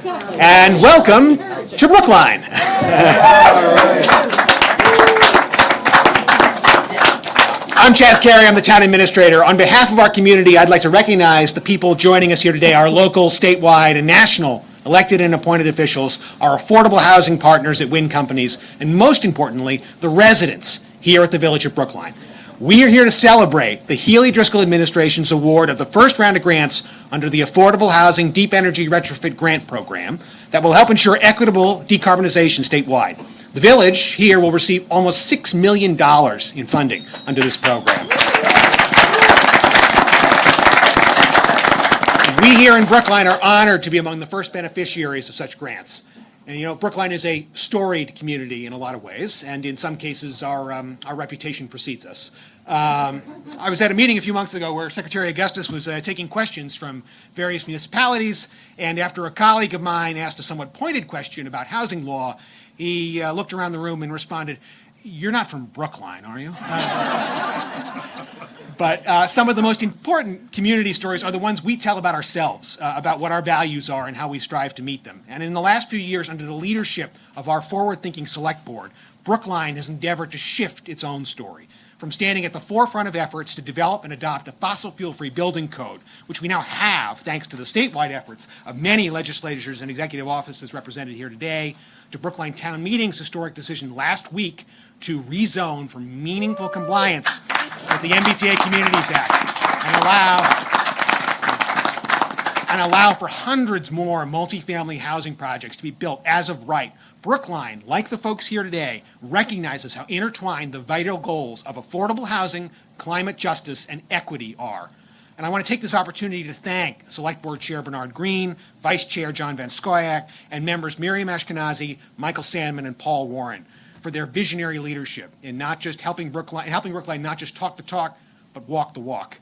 And welcome to Brookline. I'm Chaz Carey, I'm the town administrator. On behalf of our community, I'd like to recognize the people joining us here today, our local, statewide, and national elected and appointed officials, our affordable housing partners at Wind Companies, and most importantly, the residents here at the Village of Brookline. We are here to celebrate the Healey-Driscoll administration's award of the first round of grants under the Affordable Housing Deep Energy Retrofit Grant Program that will help ensure equitable decarbonization statewide. The Village here will receive almost $6 million in funding under this program. We here in Brookline are honored to be among the first beneficiaries of such grants. And you know, Brookline is a storied community in a lot of ways, and in some cases our reputation precedes us. I was at a meeting a few months ago where Secretary Augustus was taking questions from various municipalities, and after a colleague of mine asked a somewhat pointed question about housing law, he looked around the room and responded, "You're not from Brookline, are you?" But some of the most important community stories are the ones we tell about ourselves, about what our values are and how we strive to meet them. And in the last few years, under the leadership of our forward-thinking select board, Brookline has endeavored to shift its own story. From standing at the forefront of efforts to develop and adopt a fossil fuel-free building code, which we now have thanks to the statewide efforts of many legislatures and executive offices represented here today, to Brookline Town Meeting's historic decision last week to rezone for meaningful compliance with the MBTA Communities Act and allow for hundreds more multifamily housing projects to be built as of right. Brookline, like the folks here today, recognizes how intertwined the vital goals of affordable housing, climate justice, and equity are. And I want to take this opportunity to thank Select Board Chair Bernard Green, Vice Chair John Van Scoyac, and members Miriam Ashkenazi, Michael Sandman, and Paul Warren for their visionary leadership in not just helping Brookline not just talk the talk, but walk the walk.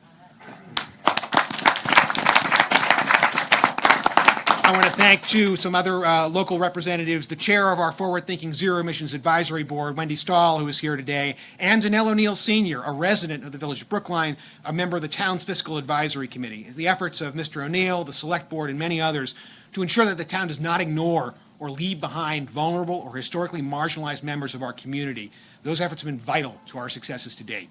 I want to thank, too, some other local representatives, the chair of our forward-thinking Zero Emissions Advisory Board, Wendy Stahl, who is here today, and Danelle O'Neill Sr., a resident of the Village of Brookline, a member of the town's Fiscal Advisory Committee. The efforts of Mr. O'Neill, the Select Board, and many others to ensure that the town does not ignore or leave behind vulnerable or historically marginalized members of our community. Those efforts have been vital to our successes to date.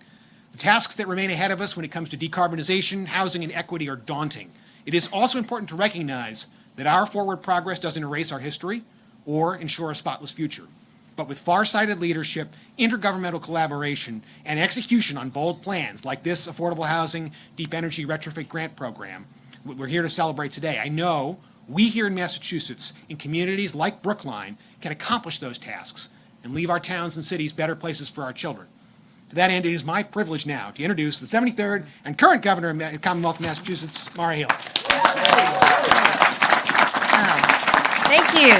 The tasks that remain ahead of us when it comes to decarbonization, housing, and equity are daunting. It is also important to recognize that our forward progress doesn't erase our history or ensure a spotless future. But with far-sighted leadership, intergovernmental collaboration, and execution on bold plans like this Affordable Housing Deep Energy Retrofit Grant Program, we're here to celebrate today. I know we here in Massachusetts, in communities like Brookline, can accomplish those tasks and leave our towns and cities better places for our children. To that end, it is my privilege now to introduce the 73rd and current Governor of the Commonwealth of Massachusetts, Maura Healey. Thank you.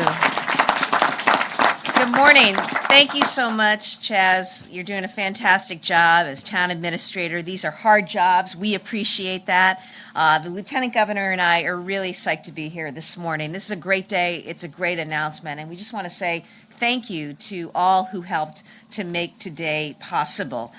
Good morning. Thank you so much, Chaz. You're doing a fantastic job as town administrator. These are hard jobs. We appreciate that. The Lieutenant Governor and I are really psyched to be here this morning. This is a great day. It's a great announcement, and we just want to say thank you to all who helped to make today possible.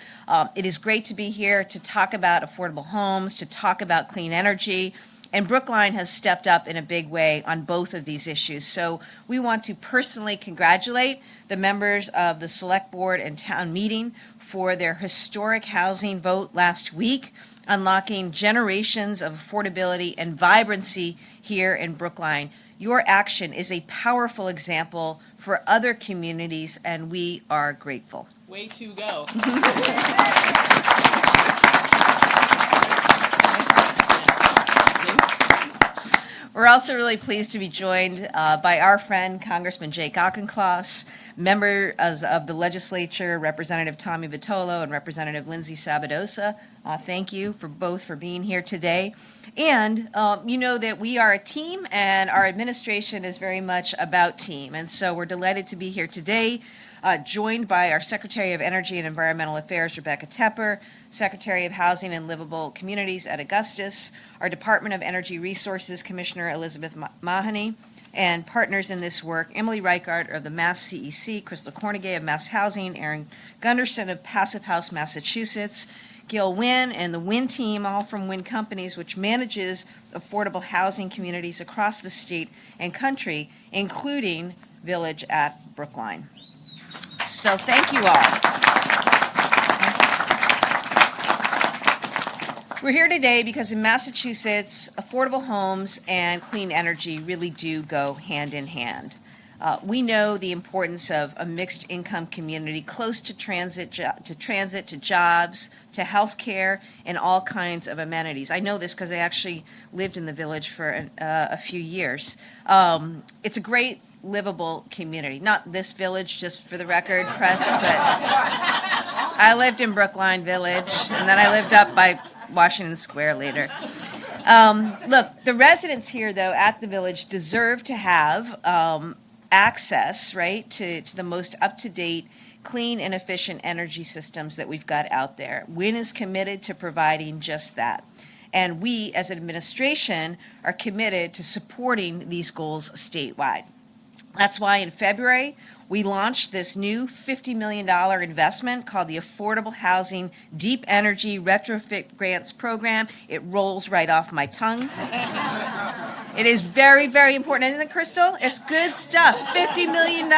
It is great to be here to talk about affordable homes, to talk about clean energy. And Brookline has stepped up in a big way on both of these issues. So we want to personally congratulate the members of the Select Board and Town Meeting for their historic housing vote last week, unlocking generations of affordability and vibrancy here in Brookline. Your action is a powerful example for other communities, and we are grateful. Way to go. We're also really pleased to be joined by our friend, Congressman Jake Auchincloss, members of the legislature, Representative Tommy Vitolo and Representative Lindsay Sabadosa. Thank you for both for being here today. And you know that we are a team, and our administration is very much about team. And so we're delighted to be here today, joined by our Secretary of Energy and Environmental Affairs, Rebecca Tepper, Secretary of Housing and Livable Communities, Ed Augustus, our Department of Energy Resources Commissioner Elizabeth Mahony, and partners in this work, Emily Reichart of the Mass CEC, Crystal Cornegay of Mass Housing, Aaron Gunderson of Passive House, Massachusetts, Gil Wynn and the Wynn team, all from Wynn Companies, which manages affordable housing communities across the state and country, including Village at Brookline. So thank you all. We're here today because in Massachusetts, affordable homes and clean energy really do go hand in hand. We know the importance of a mixed income community close to transit, to jobs, to healthcare, and all kinds of amenities. I know this because I actually lived in the Village for a few years. It's a great livable community. Not this Village, just for the record, press, but I lived in Brookline Village, and then I lived up by Washington Square later. Look, the residents here, though, at the Village deserve to have access, right, to the most up-to-date, clean and efficient energy systems that we've got out there. Wynn is committed to providing just that. And we, as an administration, are committed to supporting these goals statewide. That's why in February, we launched this new $50 million investment called the Affordable Housing Deep Energy Retrofit Grants Program. It rolls right off my tongue. It is very, very important, isn't it, Crystal? It's good stuff. $50 million,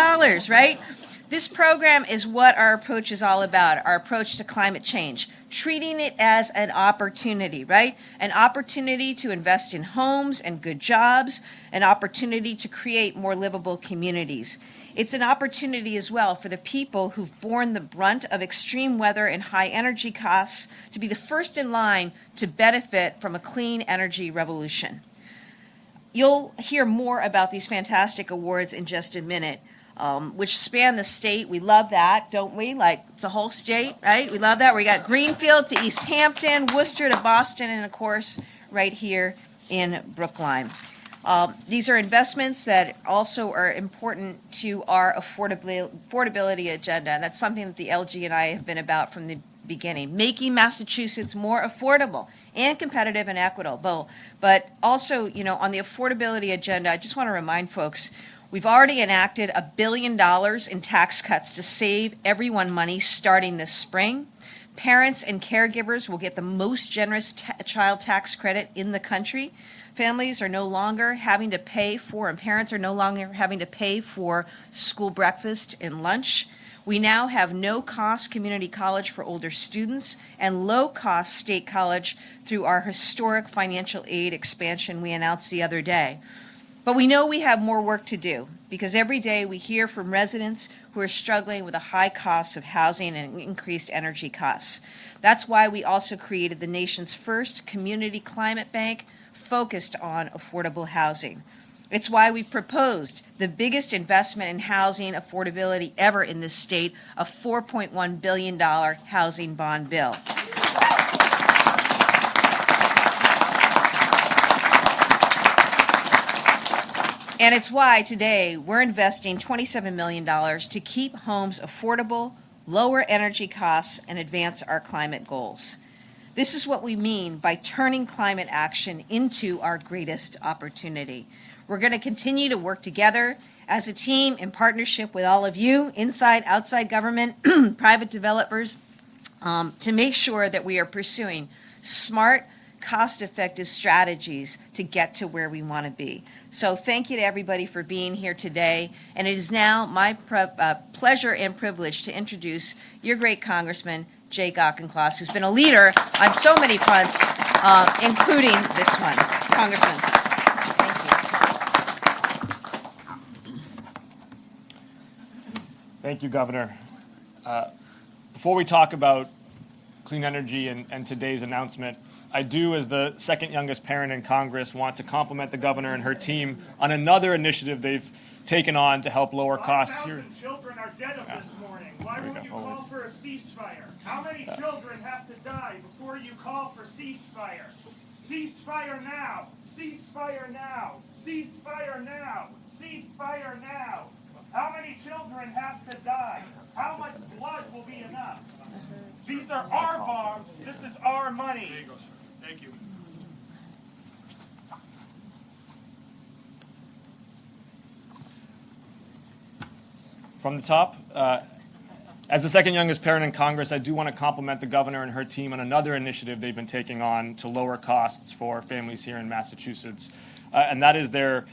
right? This program is what our approach is all about, our approach to climate change, treating it as an opportunity, right? An opportunity to invest in homes and good jobs, an opportunity to create more livable communities. It's an opportunity as well for the people who've borne the brunt of extreme weather and high energy costs to be the first in line to benefit from a clean energy revolution. You'll hear more about these fantastic awards in just a minute, which span the state. We love that, don't we? Like, it's a whole state, right? We love that. We got Greenfield to East Hampton, Worcester to Boston, and of course, right here in Brookline. These are investments that also are important to our affordability agenda. That's something that the LG and I have been about from the beginning, making Massachusetts more affordable and competitive and equitable. But also, you know, on the affordability agenda, I just want to remind folks, we've already enacted $1 billion in tax cuts to save everyone money starting this spring. Parents and caregivers will get the most generous child tax credit in the country. Families are no longer having to pay for, and parents are no longer having to pay for school breakfast and lunch. We now have no-cost community college for older students and low-cost state college through our historic financial aid expansion we announced the other day. But we know we have more work to do because every day we hear from residents who are struggling with the high costs of housing and increased energy costs. That's why we also created the nation's first community climate bank focused on affordable housing. It's why we proposed the biggest investment in housing affordability ever in this state, a $4.1 billion housing bond bill. And it's why today we're investing $27 million to keep homes affordable, lower energy costs, and advance our climate goals. This is what we mean by turning climate action into our greatest opportunity. We're going to continue to work together as a team in partnership with all of you, inside, outside government, private developers, to make sure that we are pursuing smart, cost-effective strategies to get to where we want to be. So thank you to everybody for being here today. And it is now my pleasure and privilege to introduce your great Congressman, Jake Auchincloss, who's been a leader on so many fronts, including this one. Congressman, thank you. Thank you, Governor. Before we talk about clean energy and today's announcement, I do, as the second youngest parent in Congress, want to compliment the governor and her team on another initiative they've taken on to help lower costs here. 5,000 children are dead of this morning. Why won't you call for a ceasefire? How many children have to die before you call for ceasefire? Ceasefire now! Ceasefire now! Ceasefire now! Ceasefire now! How many children have to die? How much blood will be enough? These are our bombs. This is our money. There you go, sir. Thank you. From the top, As the second youngest parent in Congress, I do want to compliment the governor and her team on another initiative they've been taking on to lower costs for families here in Massachusetts, and that is their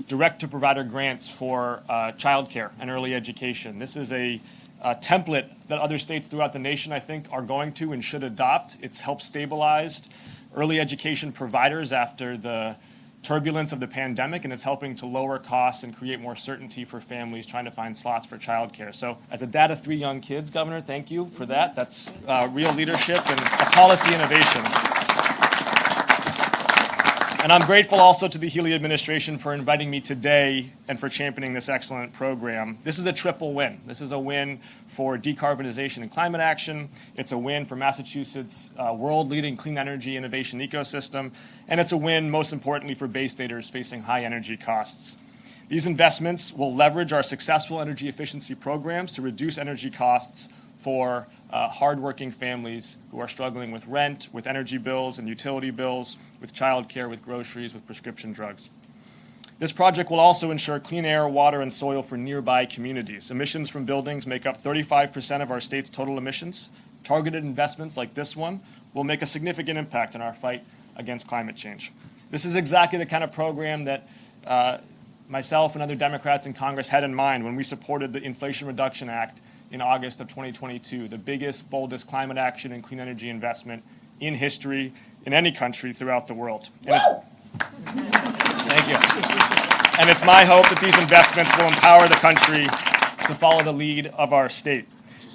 direct-to-provider grants for childcare and early education. This is a template that other states throughout the nation, I think, are going to and should adopt. It's helped stabilize early education providers after the turbulence of the pandemic, and it's helping to lower costs and create more certainty for families trying to find slots for childcare. So as a dad of 3 young kids, Governor, thank you for that. That's real leadership and a policy innovation. And I'm grateful also to the Healey administration for inviting me today and for championing this excellent program. This is a triple win. This is a win for decarbonization and climate action. It's a win for Massachusetts' world-leading clean energy innovation ecosystem. And it's a win, most importantly, for Bay Staters facing high energy costs. These investments will leverage our successful energy efficiency programs to reduce energy costs for hardworking families who are struggling with rent, with energy bills and utility bills, with childcare, with groceries, with prescription drugs. This project will also ensure clean air, water, and soil for nearby communities. Emissions from buildings make up 35% of our state's total emissions. Targeted investments like this one will make a significant impact in our fight against climate change. This is exactly the kind of program that myself and other Democrats in Congress had in mind when we supported the Inflation Reduction Act in August of 2022, the biggest, boldest climate action and clean energy investment in history in any country throughout the world. Thank you. And it's my hope that these investments will empower the country to follow the lead of our state.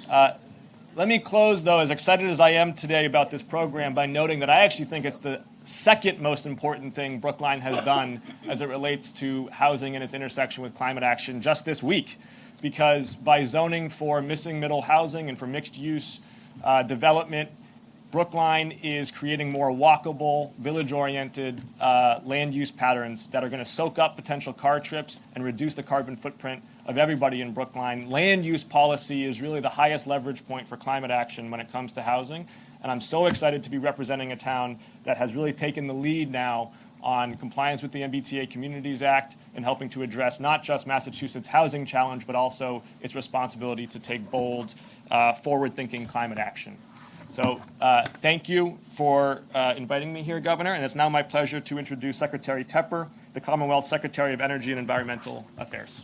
Let me close, though, as excited as I am today about this program, by noting that I actually think it's the second most important thing Brookline has done as it relates to housing and its intersection with climate action just this week. Because by zoning for missing middle housing and for mixed-use development, Brookline is creating more walkable, village-oriented land use patterns that are going to soak up potential car trips and reduce the carbon footprint of everybody in Brookline. Land use policy is really the highest leverage point for climate action when it comes to housing, and I'm so excited to be representing a town that has really taken the lead now on compliance with the MBTA Communities Act and helping to address not just Massachusetts' housing challenge, but also its responsibility to take bold, forward-thinking climate action. So thank you for inviting me here, Governor, and it's now my pleasure to introduce Secretary Tepper, the Commonwealth Secretary of Energy and Environmental Affairs.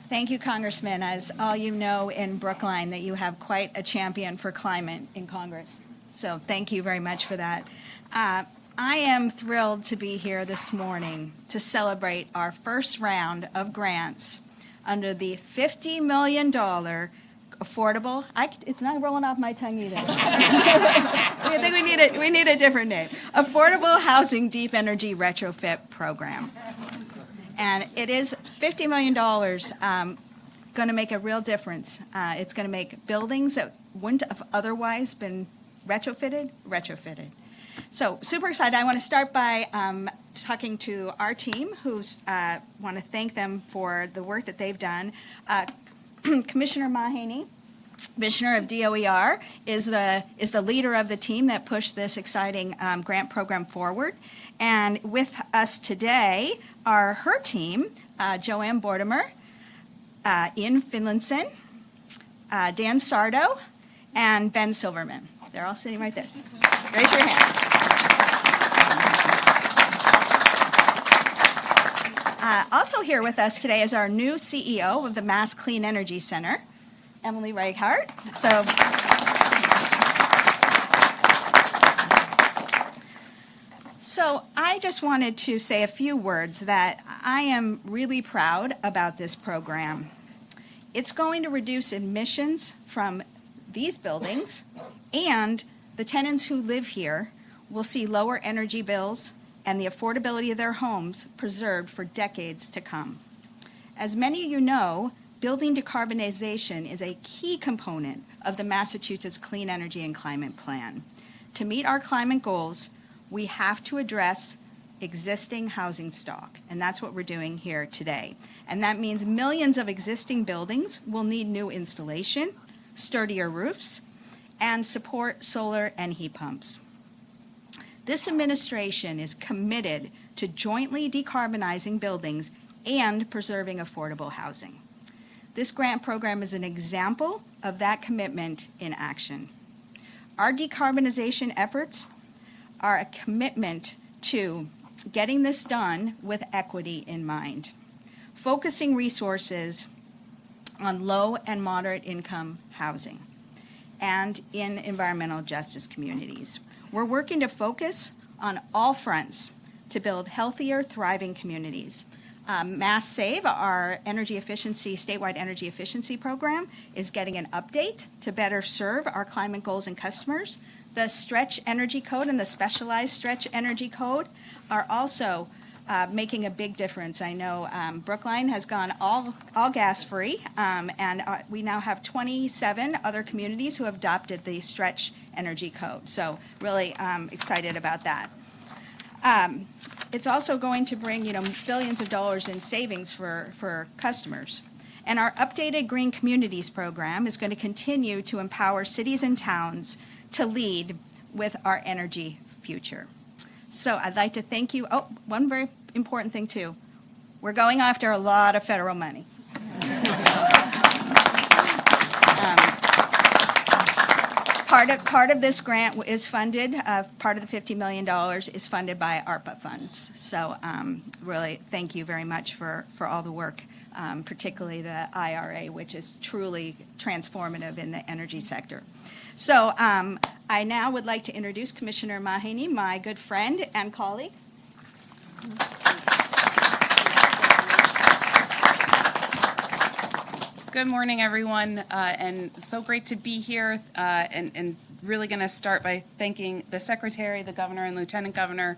Thank you, Congressman. As all you know in Brookline, that you have quite a champion for climate in Congress. So thank you very much for that. I am thrilled to be here this morning to celebrate our first round of grants under the $50 million affordable, it's not rolling off my tongue either. I think we need a different name. Affordable Housing Deep Energy Retrofit Program. And it is $50 million going to make a real difference. It's going to make buildings that wouldn't have otherwise been retrofitted. So super excited. I want to start by talking to our team, who's want to thank them for the work that they've done. Commissioner Mahony, Commissioner of DOER, is the leader of the team that pushed this exciting grant program forward. And with us today are her team, Joanne Bortimer, Ian Finlinson, Dan Sardo, and Ben Silverman. They're all sitting right there. Raise your hands. Also here with us today is our new CEO of the Mass Clean Energy Center, Emily Reichart. So I just wanted to say a few words that I am really proud about this program. It's going to reduce emissions from these buildings, and the tenants who live here will see lower energy bills and the affordability of their homes preserved for decades to come. As many of you know, building decarbonization is a key component of the Massachusetts Clean Energy and Climate Plan. To meet our climate goals, we have to address existing housing stock, and that's what we're doing here today. And that means millions of existing buildings will need new installation, sturdier roofs, and support solar and heat pumps. This administration is committed to jointly decarbonizing buildings and preserving affordable housing. This grant program is an example of that commitment in action. Our decarbonization efforts are a commitment to getting this done with equity in mind, focusing resources on low and moderate income housing and in environmental justice communities. We're working to focus on all fronts to build healthier, thriving communities. Mass Save, our energy efficiency, statewide energy efficiency program, is getting an update to better serve our climate goals and customers. The Stretch Energy Code and the Specialized Stretch Energy Code are also making a big difference. I know Brookline has gone all gas-free, and we now have 27 other communities who have adopted the Stretch Energy Code. So really excited about that. It's also going to bring, billions of dollars in savings for customers. And our updated Green Communities program is going to continue to empower cities and towns to lead with our energy future. So I'd like to thank you. Oh, one very important thing too. We're going after a lot of federal money. Part of this grant is funded, part of the $50 million is funded by ARPA funds. So really, thank you very much for all the work, particularly the IRA, which is truly transformative in the energy sector. So I now would like to introduce Commissioner Mahony, my good friend and colleague. Good morning, everyone, and so great to be here, and really going to start by thanking the Secretary, the Governor, and Lieutenant Governor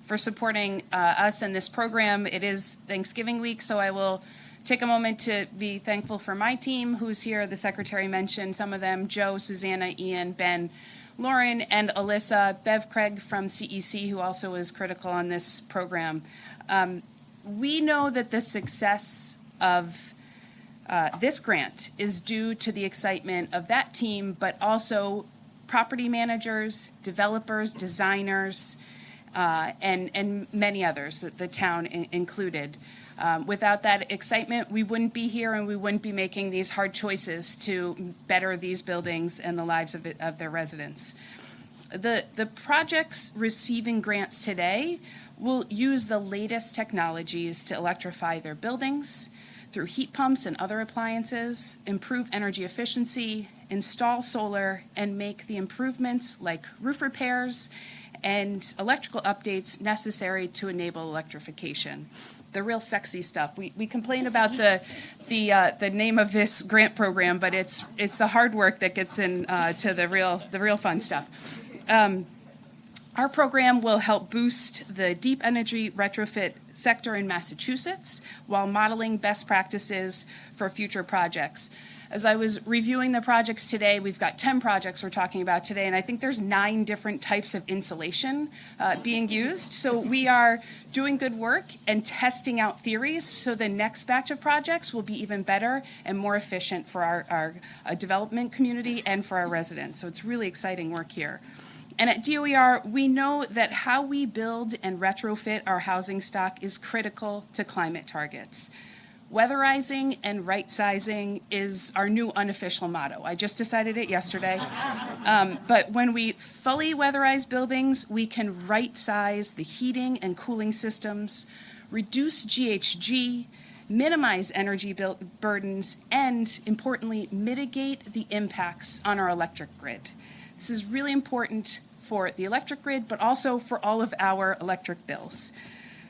for supporting us in this program. It is Thanksgiving week, so I will take a moment to be thankful for my team who's here. The Secretary mentioned some of them: Joe, Susanna, Ian, Ben, Lauren, and Alyssa, Bev Craig from CEC, who also is critical on this program. We know that the success of this grant is due to the excitement of that team, but also property managers, developers, designers, and many others, the town included. Without that excitement, we wouldn't be here and we wouldn't be making these hard choices to better these buildings and the lives of their residents. The projects receiving grants today will use the latest technologies to electrify their buildings through heat pumps and other appliances, improve energy efficiency, install solar, and make the improvements like roof repairs and electrical updates necessary to enable electrification. The real sexy stuff. We complain about the name of this grant program, but it's the hard work that gets in to the real fun stuff. Our program will help boost the deep energy retrofit sector in Massachusetts while modeling best practices for future projects. As I was reviewing the projects today, we've got 10 projects we're talking about today, and I think there's 9 different types of insulation being used. So we are doing good work and testing out theories so the next batch of projects will be even better and more efficient for our development community and for our residents. So it's really exciting work here. And at DOER, we know that how we build and retrofit our housing stock is critical to climate targets. Weatherizing and right-sizing is our new unofficial motto. I just decided it yesterday. But when we fully weatherize buildings, we can right-size the heating and cooling systems, reduce GHG, minimize energy burdens, and importantly, mitigate the impacts on our electric grid. This is really important for the electric grid, but also for all of our electric bills.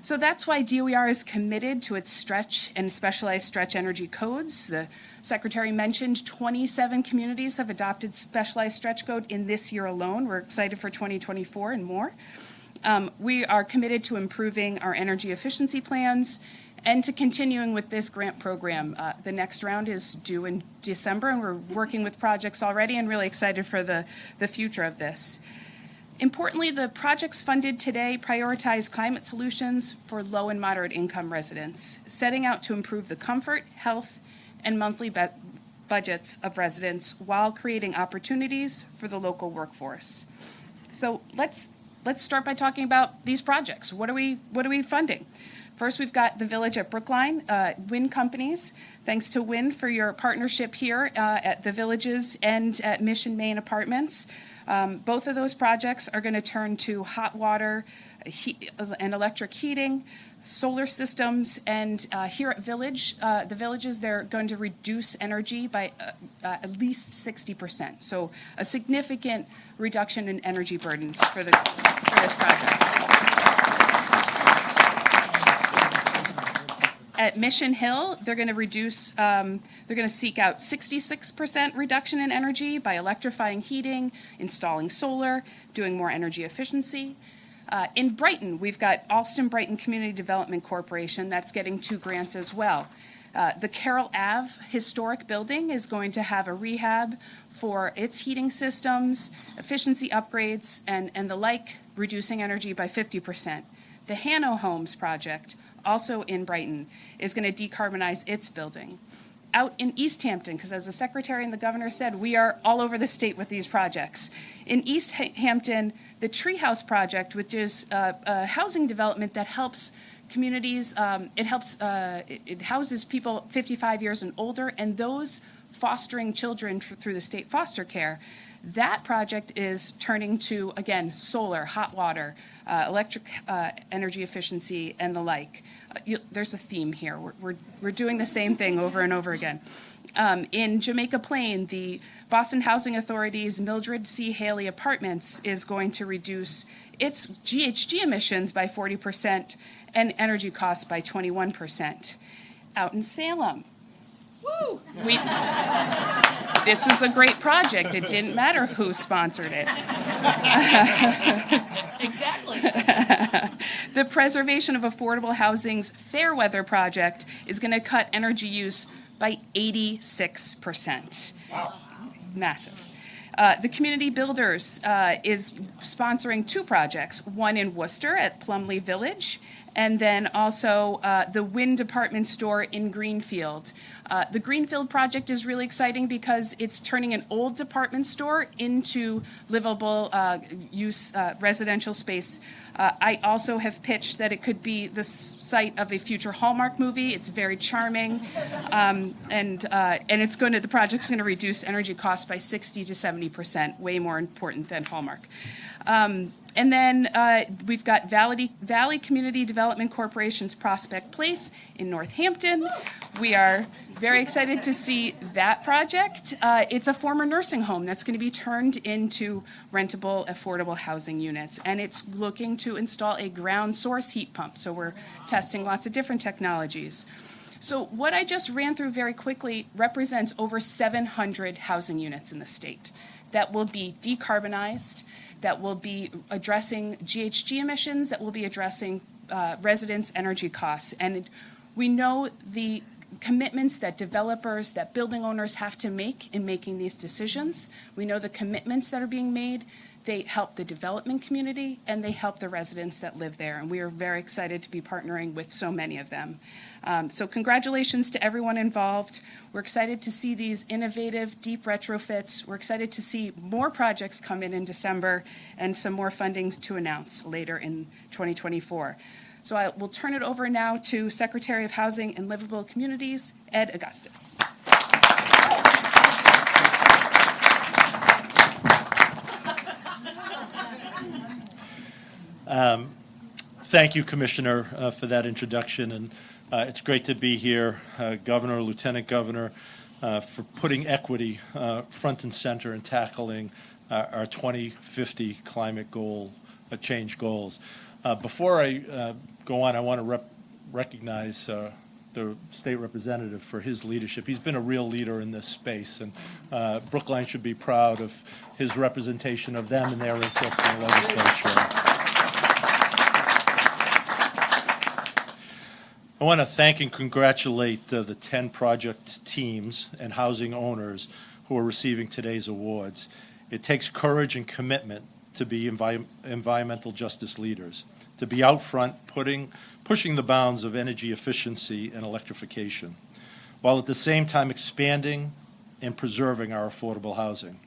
So that's why DOER is committed to its stretch and specialized stretch energy codes. The Secretary mentioned 27 communities have adopted specialized stretch code in this year alone. We're excited for 2024 and more. We are committed to improving our energy efficiency plans and to continuing with this grant program. The next round is due in December, and we're working with projects already and really excited for the future of this. Importantly, the projects funded today prioritize climate solutions for low and moderate income residents, setting out to improve the comfort, health, and monthly budgets of residents while creating opportunities for the local workforce. So let's let's start by talking about these projects. What are we funding? First, we've got the Village at Brookline, wind companies. Thanks to Wind for your partnership here at the Villages and at Mission Maine Apartments. Both of those projects are going to turn to hot water and electric heating, solar systems, and here at the Villages, they're going to reduce energy by at least 60%. So a significant reduction in energy burdens for this project. At Mission Hill, they're going to seek out 66% reduction in energy by electrifying heating, installing solar, doing more energy efficiency. In Brighton, we've got Alston Brighton Community Development Corporation that's getting 2 grants as well. The Carroll Ave historic building is going to have a rehab for its heating systems, efficiency upgrades, and the like, reducing energy by 50%. The Hanno Homes project, also in Brighton, is going to decarbonize its building. Out in East Hampton, because as the Secretary and the Governor said, we are all over the state with these projects. In East Hampton, the Treehouse project, which is a housing development that helps communities, it houses people 55 years and older, and those fostering children through the state foster care. That project is turning to, again, solar, hot water, electric energy efficiency, and the like. There's a theme here. We're doing the same thing over and over again. In Jamaica Plain, the Boston Housing Authority's Mildred C. Haley Apartments is going to reduce its GHG emissions by 40% and energy costs by 21%. Out in Salem, this was a great project. It didn't matter who sponsored it. Exactly. The Preservation of Affordable Housing's Fairweather project is going to cut energy use by 86%. Wow. Massive. The Community Builders is sponsoring 2 projects, one in Worcester at Plumley Village, and then also the Wind department store in Greenfield. The Greenfield project is really exciting because it's turning an old department store into livable use residential space. I also have pitched that it could be the site of a future Hallmark movie. It's very charming, and the project's going to reduce energy costs by 60 to 70%, way more important than Hallmark. And then we've got Valley Community Development Corporation's Prospect Place in Northampton. We are very excited to see that project. It's a former nursing home that's going to be turned into rentable, affordable housing units. And it's looking to install a ground source heat pump. So we're testing lots of different technologies. So what I just ran through very quickly represents over 700 housing units in the state that will be decarbonized, that will be addressing GHG emissions, that will be addressing residents' energy costs. And we know the commitments that developers, that building owners have to make in making these decisions. We know the commitments that are being made. They help the development community, and they help the residents that live there. And we are very excited to be partnering with so many of them. So congratulations to everyone involved. We're excited to see these innovative, deep retrofits. We're excited to see more projects come in December and some more fundings to announce later in 2024. So I will turn it over now to Secretary of Housing and Livable Communities, Ed Augustus. Thank you, Commissioner, for that introduction. And it's great to be here, Governor, Lieutenant Governor, for putting equity front and center and tackling our 2050 climate goal, change goals. Before I go on, I want to recognize the state representative for his leadership. He's been a real leader in this space, and Brookline should be proud of his representation of them and their interests in the legislature. I want to thank and congratulate the 10 project teams and housing owners who are receiving today's awards. It takes courage and commitment to be environmental justice leaders, to be out front pushing the bounds of energy efficiency and electrification, while at the same time expanding and preserving our affordable housing.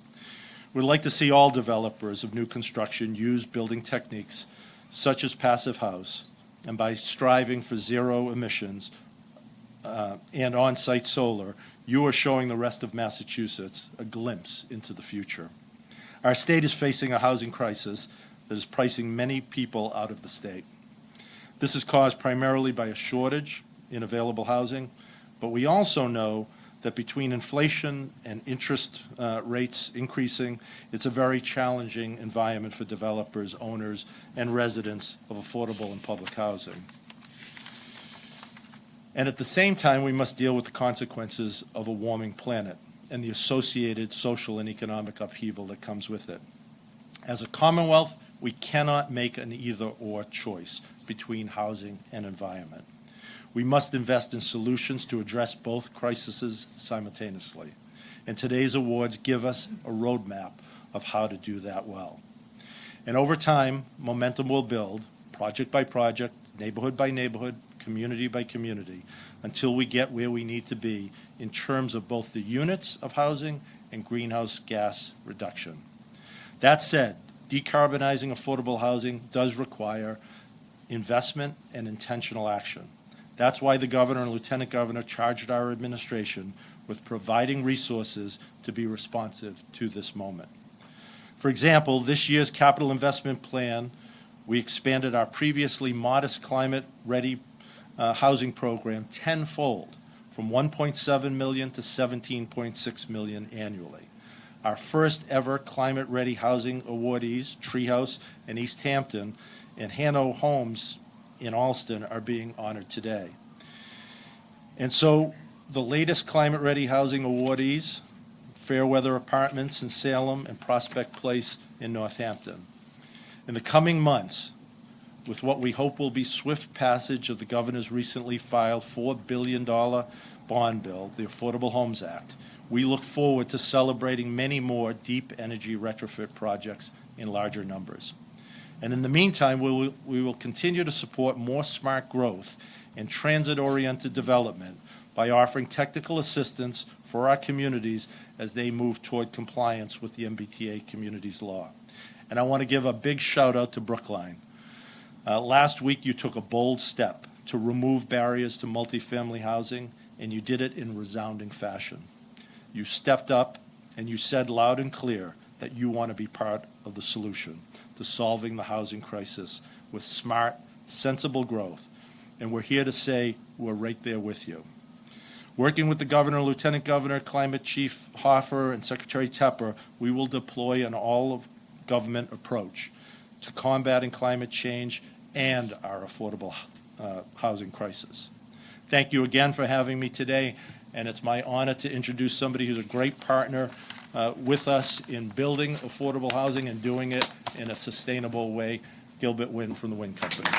We'd like to see all developers of new construction use building techniques such as passive house, and by striving for zero emissions and on-site solar, you are showing the rest of Massachusetts a glimpse into the future. Our state is facing a housing crisis that is pricing many people out of the state. This is caused primarily by a shortage in available housing, but we also know that between inflation and interest rates increasing, it's a very challenging environment for developers, owners, and residents of affordable and public housing. And at the same time, we must deal with the consequences of a warming planet and the associated social and economic upheaval that comes with it. As a Commonwealth, we cannot make an either-or choice between housing and environment. We must invest in solutions to address both crises simultaneously. And today's awards give us a roadmap of how to do that well. And over time, momentum will build, project by project, neighborhood by neighborhood, community by community, until we get where we need to be in terms of both the units of housing and greenhouse gas reduction. That said, decarbonizing affordable housing does require investment and intentional action. That's why the governor and lieutenant governor charged our administration with providing resources to be responsive to this moment. For example, this year's capital investment plan, we expanded our previously modest climate-ready housing program tenfold, from $1.7 million to $17.6 million annually. Our first ever climate-ready housing awardees, Treehouse and East Hampton, and Hano Homes in Alston are being honored today. And so the latest climate-ready housing awardees, Fairweather Apartments in Salem and Prospect Place in Northampton. In the coming months, with what we hope will be swift passage of the governor's recently filed $4 billion bond bill, the Affordable Homes Act, we look forward to celebrating many more deep energy retrofit projects in larger numbers. And in the meantime, we will continue to support more smart growth and transit-oriented development by offering technical assistance for our communities as they move toward compliance with the MBTA Communities Law. And I want to give a big shout out to Brookline. Last week, you took a bold step to remove barriers to multifamily housing, and you did it in resounding fashion. You stepped up and you said loud and clear that you want to be part of the solution to solving the housing crisis with smart, sensible growth. And we're here to say we're right there with you. Working with the governor, lieutenant governor, climate chief Hoffer, and Secretary Tepper, we will deploy an all-of-government approach to combating climate change and our affordable housing crisis. Thank you again for having me today, and it's my honor to introduce somebody who's a great partner with us in building affordable housing and doing it in a sustainable way, Gilbert Wynn from the Wynn Company.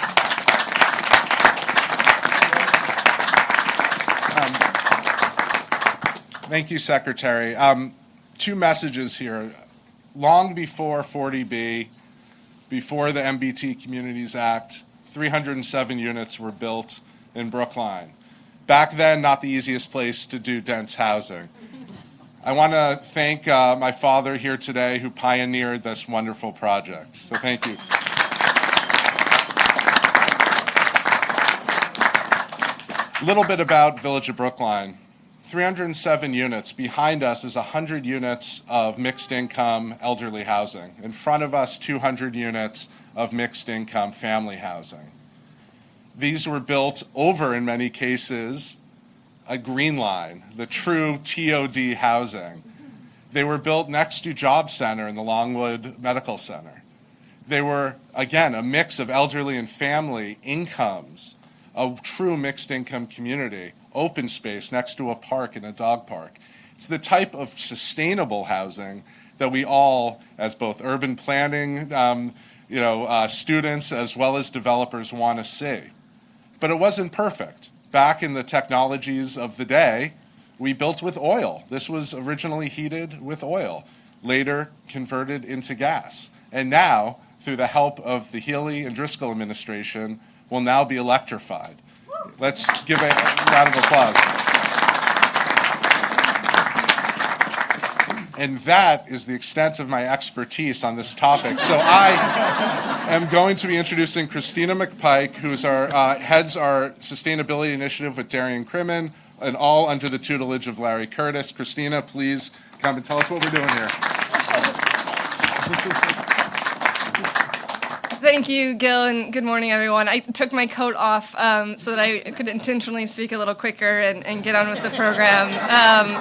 Thank you, Secretary. Two messages here. Long before 40B, before the MBT Communities Act, 307 units were built in Brookline. Back then, not the easiest place to do dense housing. I want to thank my father here today who pioneered this wonderful project. So thank you. A little bit about Village of Brookline. 307 units. Behind us is 100 units of mixed income elderly housing. In front of us, 200 units of mixed income family housing. These were built over, in many cases, a green line, the true TOD housing. They were built next to Job Center and the Longwood Medical Center. They were, again, a mix of elderly and family incomes, a true mixed income community, open space next to a park and a dog park. It's the type of sustainable housing that we all, as both urban planning students as well as developers, want to see. But it wasn't perfect. Back in the technologies of the day, we built with oil. This was originally heated with oil, later converted into gas. And now, through the help of the Healey and Driscoll administration, will now be electrified. Let's give a round of applause. And that is the extent of my expertise on this topic. So I am going to be introducing Christina McPike, who is heads our sustainability initiative with Darian Crimmin, and all under the tutelage of Larry Curtis. Christina, please come and tell us what we're doing here. Thank you, Gil, and good morning, everyone. I took my coat off so that I could intentionally speak a little quicker and get on with the program.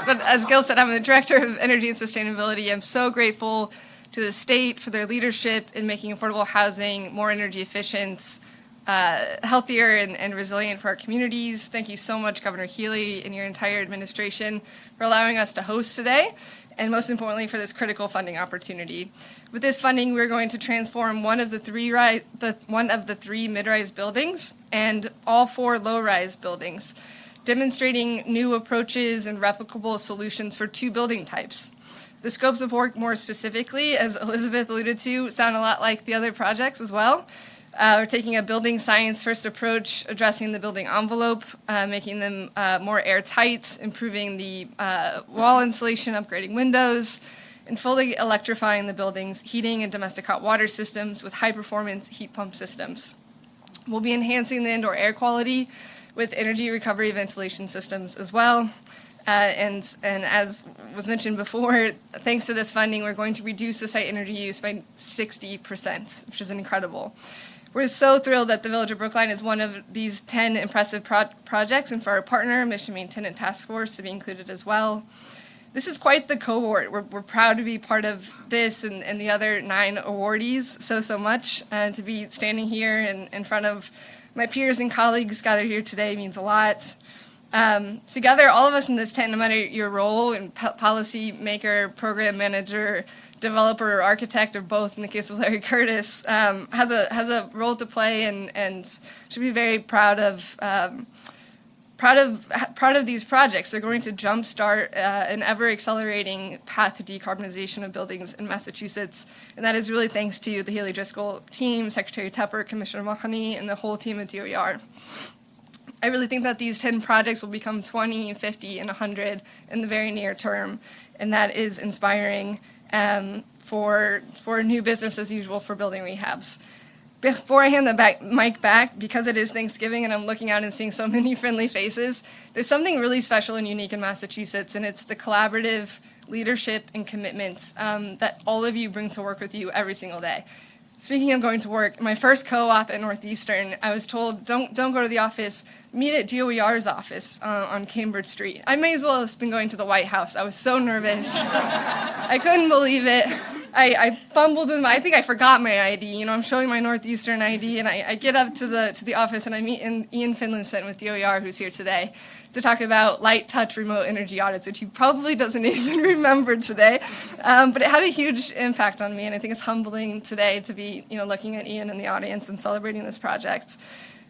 But as Gil said, I'm the Director of Energy and Sustainability. I'm so grateful to the state for their leadership in making affordable housing more energy efficient, healthier and resilient for our communities. Thank you so much, Governor Healey and your entire administration, for allowing us to host today, and most importantly, for this critical funding opportunity. With this funding, we're going to transform one of the three mid-rise buildings and all 4 low-rise buildings, demonstrating new approaches and replicable solutions for 2 building types. The scopes of work, more specifically, as Elizabeth alluded to, sound a lot like the other projects as well. We're taking a building science first approach, addressing the building envelope, making them more airtight, improving the wall insulation, upgrading windows, and fully electrifying the building's heating and domestic hot water systems with high-performance heat pump systems. We'll be enhancing the indoor air quality with energy recovery ventilation systems as well. And as was mentioned before, thanks to this funding, we're going to reduce the site energy use by 60%, which is incredible. We're so thrilled that the Village of Brookline is one of these 10 impressive projects, and for our partner, Mission Maintenance Task Force, to be included as well. This is quite the cohort. We're proud to be part of this and the other 9 awardees so much. To be standing here in front of my peers and colleagues gathered here today means a lot. Together, all of us in this tent, no matter your role, in policy maker, program manager, developer, or architect, or both in the case of Larry Curtis, has a role to play and should be very proud of these projects. They're going to jumpstart an ever-accelerating path to decarbonization of buildings in Massachusetts, and that is really thanks to the Healey Driscoll team, Secretary Tepper, Commissioner Mahony, and the whole team at DOER. I really think that these 10 projects will become 20, 50, and 100 in the very near term, and that is inspiring for new business as usual for building rehabs. Before I hand the mic back, because it is Thanksgiving and I'm looking out and seeing so many friendly faces, there's something really special and unique in Massachusetts, and it's the collaborative leadership and commitments that all of you bring to work with you every single day. Speaking of going to work, my first co-op at Northeastern, I was told, don't go to the office, meet at DOER's office on Cambridge Street. I may as well have been going to the White House. I was so nervous. I couldn't believe it. I fumbled with I think I forgot my ID. You know, I'm showing my Northeastern ID, and I get up to the office, and I meet Ian Finlayson with DOER, who's here today, to talk about light touch remote energy audits, which he probably doesn't even remember today. But it had a huge impact on me, and I think it's humbling today to be, looking at Ian in the audience and celebrating this project.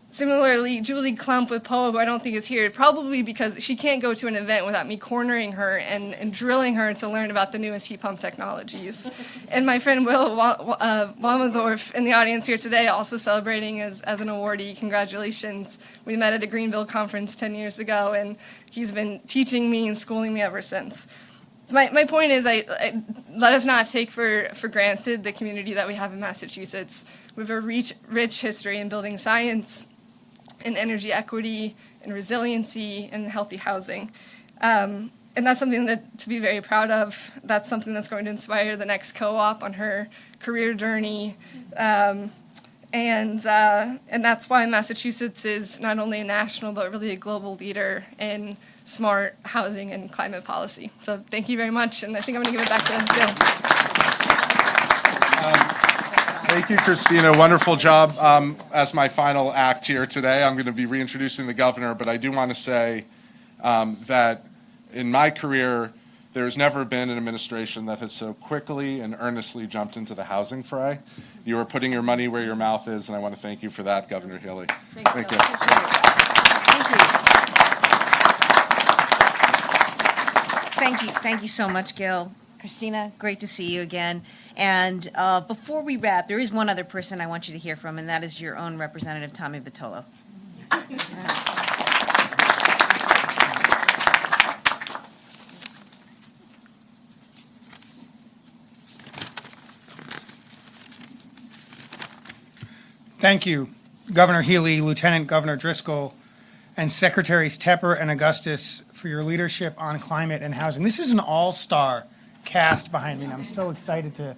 Similarly, Julie Klump with POA, who I don't think is here, probably because she can't go to an event without me cornering her and drilling her to learn about the newest heat pump technologies. And my friend Will Walmendorf in the audience here today, also celebrating as an awardee. Congratulations. We met at a Greenville conference 10 years ago, and he's been teaching me and schooling me ever since. So my point is, let us not take for granted the community that we have in Massachusetts. We have a rich history in building science, in energy equity, and resiliency, and healthy housing. And that's something to be very proud of. That's something that's going to inspire the next co-op on her career journey. And that's why Massachusetts is not only a national, but really a global leader in smart housing and climate policy. So thank you very much, and I think I'm going to give it back to Jill. Thank you, Christina. Wonderful job. As my final act here today, I'm going to be reintroducing the governor, but I do want to say that in my career, there's never been an administration that has so quickly and earnestly jumped into the housing fray. You are putting your money where your mouth is, and I want to thank you for that, Governor Healey. Thank you. Thank you so much, Gil. Christina, great to see you again. And before we wrap, there is one other person I want you to hear from, and that is your own Representative Tommy Vitolo. Thank you, Governor Healey, Lieutenant Governor Driscoll, and Secretaries Tepper and Augustus for your leadership on climate and housing. This is an all-star cast behind me, and I'm so excited to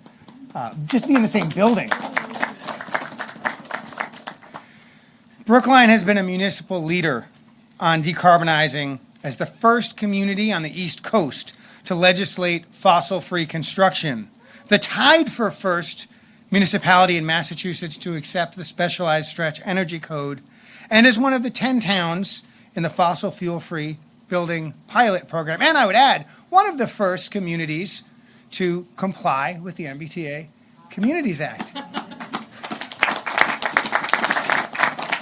just be in the same building. Brookline has been a municipal leader on decarbonizing as the first community on the East Coast to legislate fossil-free construction, the tied for first municipality in Massachusetts to accept the specialized stretch energy code, and is one of the 10 towns in the fossil fuel-free building pilot program. And I would add, one of the first communities to comply with the MBTA Communities Act.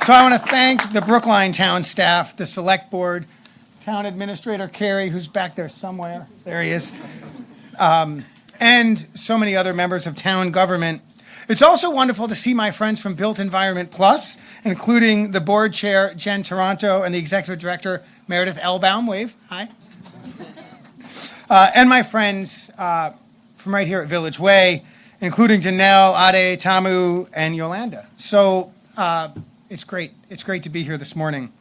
So I want to thank the Brookline town staff, the select board, town administrator Carey, who's back there somewhere. There he is. And so many other members of town government. It's also wonderful to see my friends from Built Environment Plus, including the board chair, Jen Toronto, and the executive director, Meredith Elbaum. Wave, hi. And my friends from right here at Village Way, including Janelle, Ade, Tamu, and Yolanda. So it's great. It's great to be here this morning.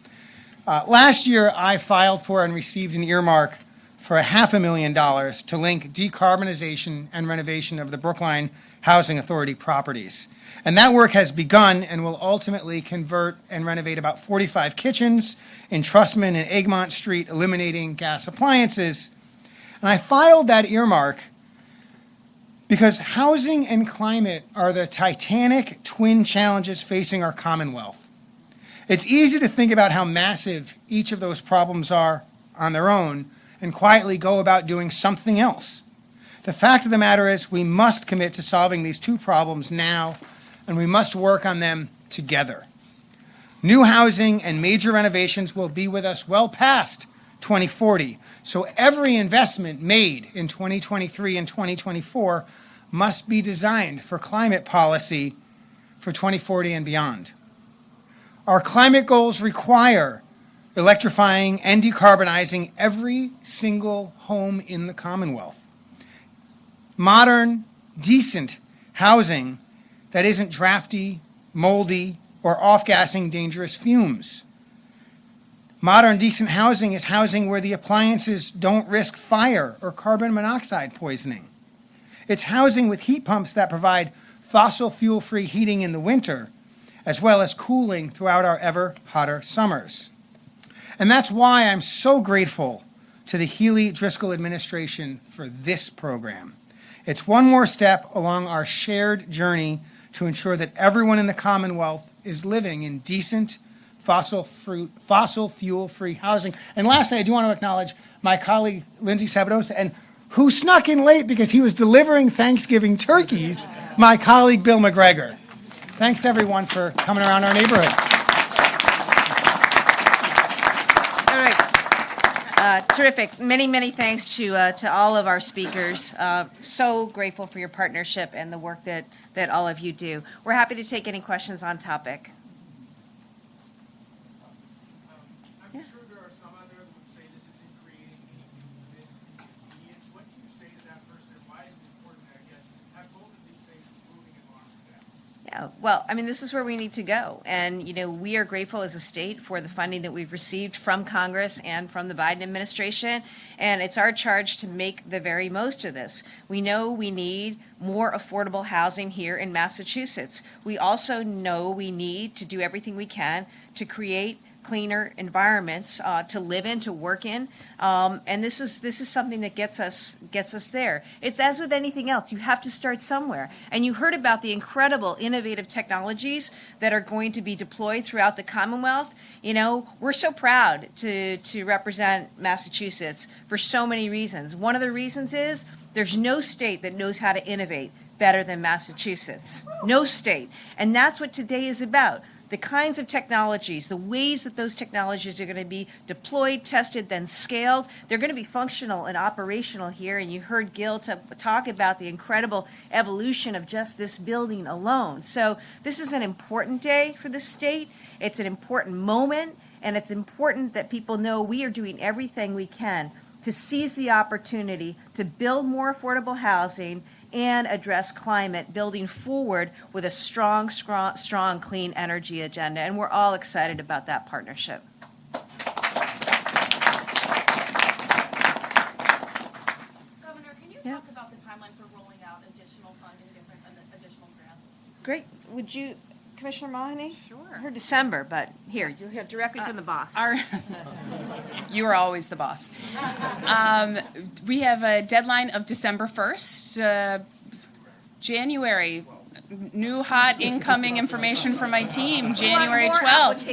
Last year, I filed for and received an earmark for $500,000 to link decarbonization and renovation of the Brookline Housing Authority properties. And that work has begun and will ultimately convert and renovate about 45 kitchens in Trussman and Egmont Street, eliminating gas appliances. And I filed that earmark because housing and climate are the titanic twin challenges facing our Commonwealth. It's easy to think about how massive each of those problems are on their own and quietly go about doing something else. The fact of the matter is we must commit to solving these two problems now, and we must work on them together. New housing and major renovations will be with us well past 2040, so every investment made in 2023 and 2024 must be designed for climate policy for 2040 and beyond. Our climate goals require electrifying and decarbonizing every single home in the Commonwealth. Modern, decent housing that isn't drafty, moldy, or off-gassing dangerous fumes. Modern, decent housing is housing where the appliances don't risk fire or carbon monoxide poisoning. It's housing with heat pumps that provide fossil fuel-free heating in the winter, as well as cooling throughout our ever hotter summers. And that's why I'm so grateful to the Healey-Driscoll administration for this program. It's one more step along our shared journey to ensure that everyone in the Commonwealth is living in decent, fossil fuel-free housing. And lastly, I do want to acknowledge my colleague, Lindsay Sabadosa, and who snuck in late because he was delivering Thanksgiving turkeys, my colleague, Bill McGregor. Thanks, everyone, for coming around our neighborhood. All right. Terrific. Many, many thanks to all of our speakers. So grateful for your partnership and the work that all of you do. We're happy to take any questions on topic. I'm sure there are some out there that would say this isn't creating any units inconvenience. What do you say to that person? Why is it important, I guess, have both of these things moving in lockstep? Yeah, well, I mean, this is where we need to go. And, you know, we are grateful as a state for the funding that we've received from Congress and from the Biden administration. And it's our charge to make the very most of this. We know we need more affordable housing here in Massachusetts. We also know we need to do everything we can to create cleaner environments to live in, to work in, and this is something that gets us there. It's as with anything else; you have to start somewhere. And you heard about the incredible, innovative technologies that are going to be deployed throughout the Commonwealth. You know, we're so proud to represent Massachusetts for so many reasons. One of the reasons is there's no state that knows how to innovate better than Massachusetts. No state, and that's what today is about. The kinds of technologies, the ways that those technologies are going to be deployed, tested, then scaled, they're going to be functional and operational here. And you heard Gil talk about the incredible evolution of just this building alone. So this is an important day for the state. It's an important moment, and it's important that people know we are doing everything we can to seize the opportunity to build more affordable housing and address climate, building forward with a strong clean energy agenda. And we're all excited about that partnership. Governor, can you Yeah. talk about the timeline for rolling out additional funding, additional grants? Great. Would you, Commissioner Mahoney? Sure. I heard December, but here, you'll hear directly from the boss. You are always the boss. We have a deadline of December 1st. January, new hot incoming information from my team, January 12th.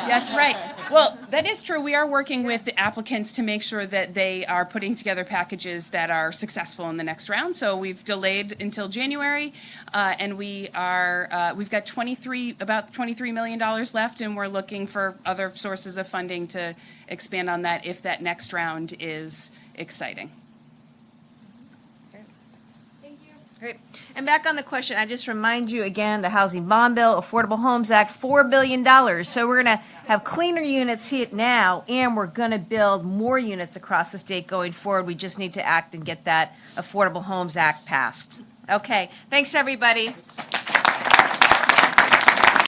That's right. Well, that is true. We are working with the applicants to make sure that they are putting together packages that are successful in the next round. So we've delayed until January, and we've got about $23 million left, and we're looking for other sources of funding to expand on that if that next round is exciting. Great. And back on the question, I just remind you again, the Housing Bond Bill, Affordable Homes Act, $4 billion. So we're going to have cleaner units here now, and we're going to build more units across the state going forward. We just need to act and get that Affordable Homes Act passed. Okay, thanks, everybody.